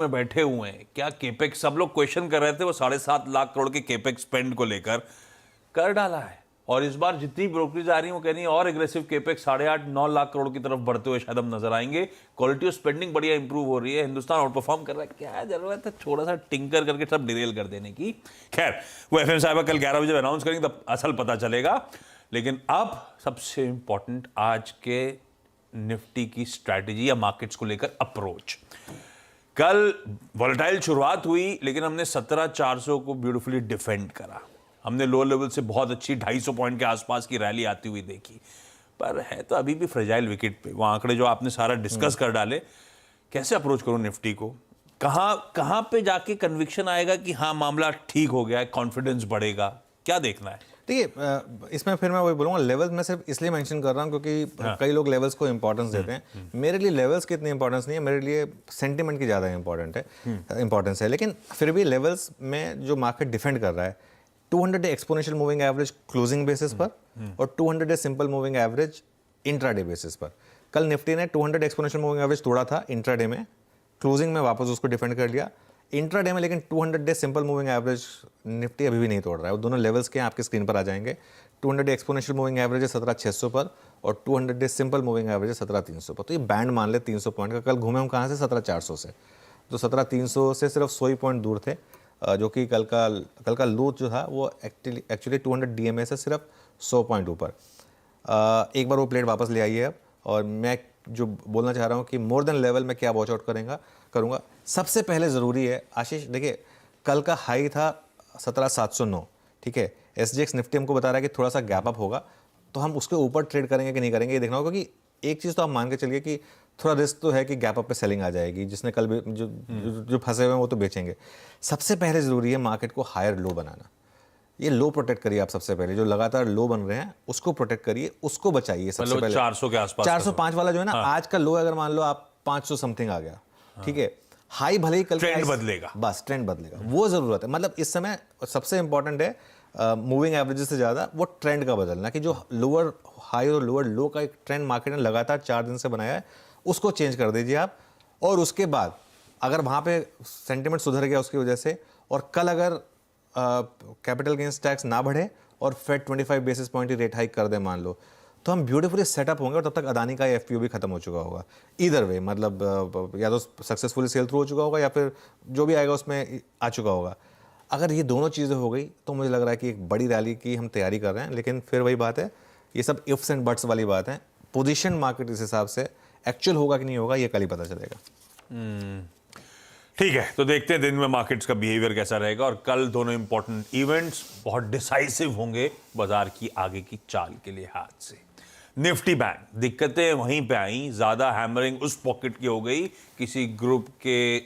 में बैठे हुए हैं, क्या केपेक्स, सब लोग क्वेश्चन कर रहे थे वो 7.5 लाख करोड़ के केपेक्स स्पेंड को लेकर कर डाला है। और इस बार जितनी ब्रोकरेज आ रही है वो कह रही है और एग्रेसिव केपेक्स 8.5-9 लाख करोड़ की तरफ बढ़ते हुए शायद हम नजर आएंगे। क्वालिटी ऑफ स्पेंडिंग बढ़िया इंप्रूव हो रही है, हिंदुस्तान आउट परफॉर्म कर रहा है। क्या जरूरत है थोड़ा सा टिंकर करके सब डिरेल कर देने की। खैर वो एफएम साहिबा कल 11 बजे अनाउंस करेंगे तब असल पता चलेगा। लेकिन अब सबसे इंपॉर्टेंट आज के निफ्टी की स्ट्रैटेजी या मार्केट्स को लेकर अप्रोच। कल वॉलेटाइल शुरुआत हुई लेकिन हमने 17,400 को ब्यूटीफुली डिफेंड करा। हमने लो लेवल से बहुत अच्छी 250 पॉइंट के आसपास की रैली आती हुई देखी, पर है तो अभी भी फ्रेजाइल विकेट पे। वो आंकड़े जो आपने सारा डिस्कस कर डाले, कैसे अप्रोच करूं निफ्टी को, कहां पे जाके कन्विक्शन आएगा कि हाँ मामला ठीक हो गया है, कॉन्फिडेंस बढ़ेगा, क्या देखना है? देखिए, इसमें फिर मैं वही बोलूँगा, लेवल्स मैं सिर्फ इसलिए मेंशन कर रहा हूँ क्योंकि कई लोग लेवल्स को इंपॉर्टेंस देते हैं। मेरे लिए लेवल्स की इतनी इंपॉर्टेंस नहीं है, मेरे लिए सेंटिमेंट की ज़्यादा इंपॉर्टेंस है। लेकिन फिर भी लेवल्स में जो मार्केट डिफेंड कर रहा है 200 day exponential moving average closing basis पर और 200 day simple moving average intraday basis पर। कल निफ्टी ने 200 एक्सपोनेंशियल मूविंग एवरेज तोड़ा था इंट्राडे में, क्लोजिंग में वापस उसको डिफेंड कर लिया इंट्राडे में। लेकिन 200 day simple moving average Nifty अभी भी नहीं तोड़ रहा है। वो दोनों लेवल्स के आपके स्क्रीन पर आ जाएंगे। 200 डे एक्सपोनेंशियल मूविंग एवरेज है 17,600 पर और 200 डे सिंपल मूविंग एवरेज है 17,300 पर। तो ये बैंड मान ले 300 पॉइंट का। कल घूमे हम कहाँ से? 17,400 से। तो 17,300 से सिर्फ 100 ही पॉइंट दूर थे, जो कि कल का लो जो था वो एक्चुअली 200 डीएमए से सिर्फ 100 पॉइंट ऊपर। एक बार वो प्लेट वापस ले आई है। और मैं जो बोलना चाह रहा हूँ कि मोर देन लेवल में क्या वॉच आउट करूँगा। सबसे पहले ज़रूरी है आशीष, देखिए कल का हाई था 17,709, ठीक है। एसजीएक्स निफ्टी हमको बता रहा है कि थोड़ा सा गैप अप होगा, तो हम उसके ऊपर ट्रेड करेंगे कि नहीं करेंगे ये देखना होगा। क्योंकि एक चीज़ तो आप मान के चलिए कि थोड़ा रिस्क तो है कि गैप अप पे सेलिंग आ जाएगी, जिसने कल भी जो फंसे हुए हैं वो तो बेचेंगे। सबसे पहले ज़रूरी है मार्केट को हायर लो बनाना। ये लो प्रोटेक्ट करिए आप सबसे पहले, जो लगातार लो बन रहे हैं उसको प्रोटेक्ट करिए, उसको बचाइए सबसे पहले। 400 के आसपास, 405 वाला जो है ना, आज का लो अगर मान लो आप 500 समथिंग आ गया, ठीक है। हाई भले ही कल ट्रेंड बदलेगा, बस ट्रेंड बदलेगा, वो जरूरत है। मतलब इस समय सबसे इंपॉर्टेंट है मूविंग एवरेजेस से ज़्यादा वो ट्रेंड का बदलना, कि जो लोअर हाई और लोअर लो का एक ट्रेंड मार्केट ने लगातार 4 दिन से बनाया है उसको चेंज कर दीजिए आप। और उसके बाद अगर वहाँ पे सेंटिमेंट सुधर गया उसकी वजह से, और कल अगर कैपिटल गेंस टैक्स ना बढ़े और फेड 25 बेसिस पॉइंट ही रेट हाइक कर दे मान लो, तो हम ब्यूटीफुली सेटअप होंगे। और तब तक अदानी का एफपीओ भी खत्म हो चुका होगा। इधर वे मतलब या तो सक्सेसफुली सेल थ्रू हो चुका होगा या फिर जो भी आएगा उसमें आ चुका होगा। अगर ये दोनों चीज़ें हो गई तो मुझे लग रहा है कि एक बड़ी रैली की हम तैयारी कर रहे हैं। लेकिन फिर वही बात है, ये सब इफ्स एंड बट्स वाली बात है। पोजीशन मार्केट इस हिसाब से एक्चुअल होगा कि नहीं होगा ये कल ही पता चलेगा। ठीक है, तो देखते हैं दिन में मार्केट्स का बिहेवियर कैसा रहेगा। और कल दोनों इंपॉर्टेंट इवेंट्स बहुत डिसाइसिव होंगे बाजार की आगे की चाल के लिहाज से। निफ्टी बैंक दिक्कतें वहीं पे आई, ज्यादा हैमरिंग उस पॉकेट की हो गई, किसी ग्रुप के